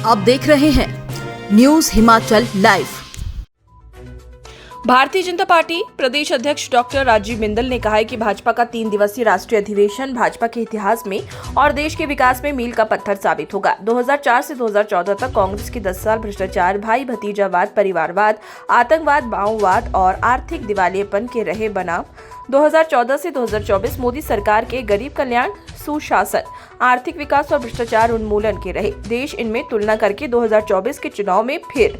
आप देख रहे हैं news Himachal live. Bharatiya Janata party प्रदेश अध्यक्ष डॉक्टर राजीव बिंदल ने कहा है कि भाजपा का 3 दिवसीय राष्ट्रीय अधिवेशन भाजपा के इतिहास में और देश के विकास में मील का पत्थर साबित होगा। 2004 से 2014 तक कांग्रेस के 10 साल भ्रष्टाचार, भाई भतीजावाद, परिवारवाद, आतंकवाद, माओवाद और आर्थिक दिवालियेपन के रहे बनाम 2014 से 2024 मोदी सरकार के गरीब कल्याण, सुशासन, आर्थिक विकास और भ्रष्टाचार उन्मूलन के रहे। देश इनमें तुलना करके 2024 के चुनाव में फिर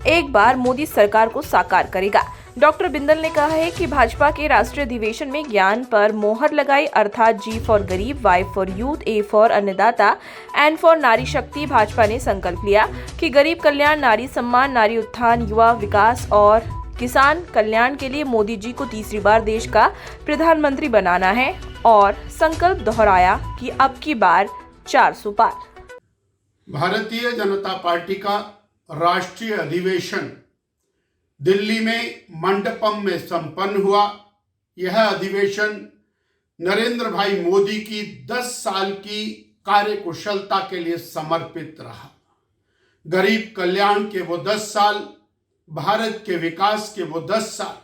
एक बार मोदी सरकार को साकार करेगा। डॉक्टर बिंदल ने कहा है कि भाजपा के राष्ट्रीय अधिवेशन में ज्ञान पर मोहर लगाई, अर्थात जी फॉर गरीब, Y for youth, A for अन्नदाता, एन फॉर नारी शक्ति। भाजपा ने संकल्प लिया कि गरीब कल्याण, नारी सम्मान, नारी उत्थान, युवा विकास और किसान कल्याण के लिए मोदी जी को तीसरी बार देश का प्रधानमंत्री बनाना है और संकल्प दोहराया कि अब की बार 400 पार। भारतीय जनता पार्टी का राष्ट्रीय अधिवेशन दिल्ली में मंडपम में संपन्न हुआ। यह अधिवेशन नरेंद्र भाई मोदी की 10 साल की कार्यकुशलता के लिए समर्पित रहा। गरीब कल्याण के वो 10 साल, भारत के विकास के वो 10 साल,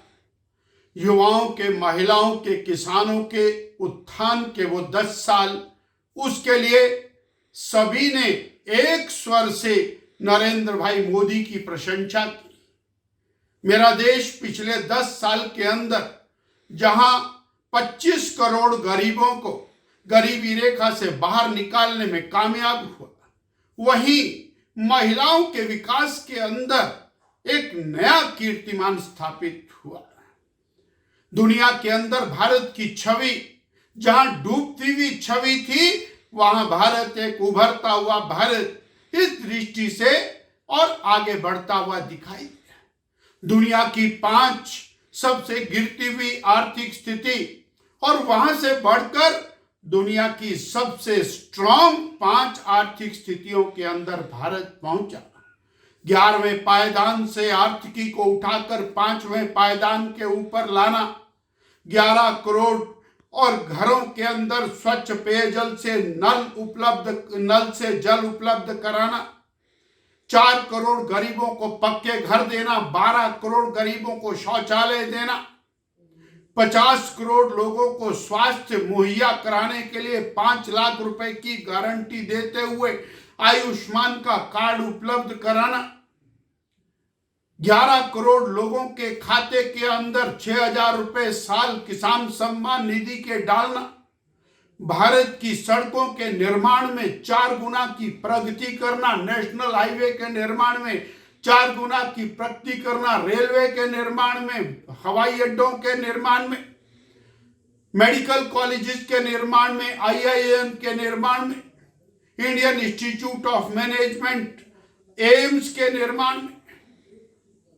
युवाओं के, महिलाओं के, किसानों के उत्थान के वो 10 साल, उसके लिए सभी ने एक स्वर से नरेंद्र भाई मोदी की प्रशंसा की। मेरा देश पिछले 10 साल के अंदर जहां 25 करोड़ गरीबों को गरीबी रेखा से बाहर निकालने में कामयाब हुआ, वहीं महिलाओं के विकास के अंदर एक नया कीर्तिमान स्थापित हुआ। दुनिया के अंदर भारत की छवि जहां डूबती हुई छवि थी, वहां भारत एक उभरता हुआ भारत इस दृष्टि से और आगे बढ़ता हुआ दिखाई दिया। दुनिया की 5 सबसे गिरती हुई आर्थिक स्थिति और वहां से बढ़कर दुनिया की सबसे स्ट्रॉन्ग 5 आर्थिक स्थितियों के अंदर भारत पहुंचा। 11वें पायदान से आर्थिकी को उठाकर 5वें पायदान के ऊपर लाना, 11 करोड़ और घरों के अंदर स्वच्छ पेयजल से नल से जल उपलब्ध कराना, 4 करोड़ गरीबों को पक्के घर देना, 12 करोड़ गरीबों को शौचालय देना, 50 करोड़ लोगों को स्वास्थ्य मुहैया कराने के लिए 5 लाख रुपए की गारंटी देते हुए आयुष्मान का कार्ड उपलब्ध कराना, 11 करोड़ लोगों के खाते के अंदर 6,000 रुपए साल किसान सम्मान निधि के डालना, भारत की सड़कों के निर्माण में 4 गुना की प्रगति करना, नेशनल हाईवे के निर्माण में 4 गुना की प्रगति करना, रेलवे के निर्माण में, हवाई अड्डों के निर्माण में, मेडिकल कॉलेजेस के निर्माण में, IIM के निर्माण में, Indian institute of management, AIIMS के निर्माण में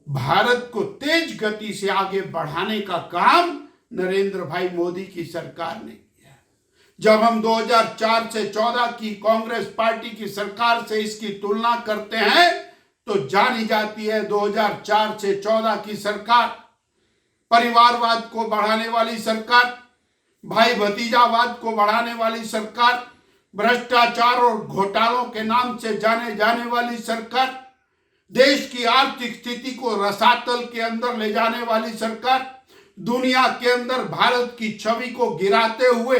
भारत को तेज गति से आगे बढ़ाने का काम नरेंद्र भाई मोदी की सरकार ने किया। जब हम 2004 से 14 की कांग्रेस पार्टी की सरकार से इसकी तुलना करते हैं तो जानी जाती है 2004 से 14 की सरकार परिवारवाद को बढ़ाने वाली सरकार, भाई भतीजावाद को बढ़ाने वाली सरकार, भ्रष्टाचार और घोटालों के नाम से जाने जाने वाली सरकार, देश की आर्थिक स्थिति को रसातल के अंदर ले जाने वाली सरकार, दुनिया के अंदर भारत की छवि को गिराते हुए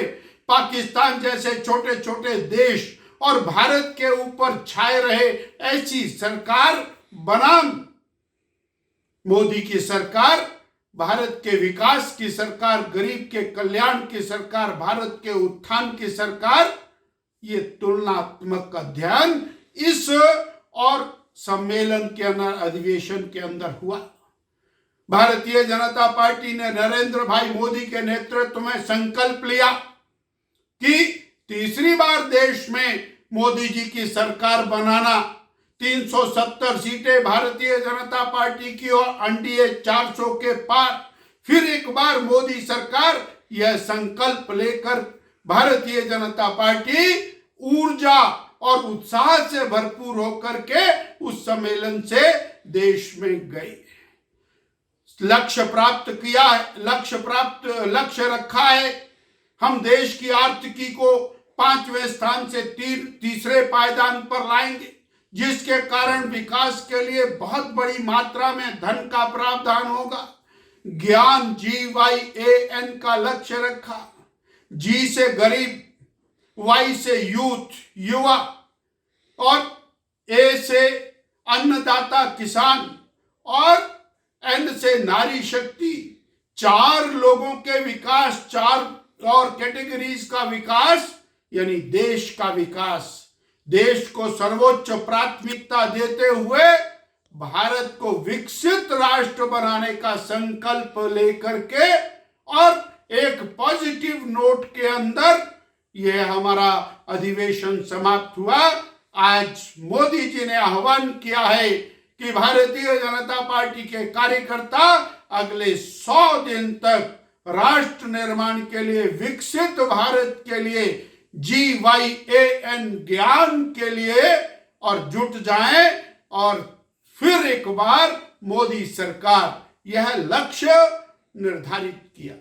पाकिस्तान जैसे छोटे छोटे देश और भारत के ऊपर छाए रहे ऐसी सरकार बनाम मोदी की सरकार, भारत के विकास की सरकार, गरीब के कल्याण की सरकार, भारत के उत्थान की सरकार, ये तुलनात्मक अध्ययन इस और सम्मेलन के अंदर, अधिवेशन के अंदर हुआ। भारतीय जनता पार्टी ने नरेंद्र भाई मोदी के नेतृत्व में संकल्प लिया कि तीसरी बार देश में मोदी जी की सरकार बनाना, 370 सीटें भारतीय जनता पार्टी की और एनडीए 400 के पार, फिर एक बार मोदी सरकार, यह संकल्प लेकर भारतीय जनता पार्टी ऊर्जा और उत्साह से भरपूर होकर के उस सम्मेलन से देश में गई। लक्ष्य प्राप्त किया है, लक्ष्य रखा है। हम देश की आर्थिकी को 5वें स्थान से तीसरे पायदान पर लाएंगे। जिसके कारण विकास के लिए बहुत बड़ी मात्रा में धन का प्रावधान होगा। ज्ञान GYAN का लक्ष्य रखा। G से गरीब, Y से यूथ युवा और A से अन्नदाता किसान और N से नारी शक्ति। 4 लोगों के विकास, 4 और कैटेगरीज का विकास यानी देश का विकास। देश को सर्वोच्च प्राथमिकता देते हुए भारत को विकसित राष्ट्र बनाने का संकल्प लेकर के और एक पॉजिटिव नोट के अंदर यह हमारा अधिवेशन समाप्त हुआ। आज मोदी जी ने आह्वान किया है कि भारतीय जनता पार्टी के कार्यकर्ता अगले 100 दिन तक राष्ट्र निर्माण के लिए, विकसित भारत के लिए, GYAN ज्ञान के लिए और जुट जाएं और फिर एक बार मोदी सरकार यह लक्ष्य निर्धारित किया।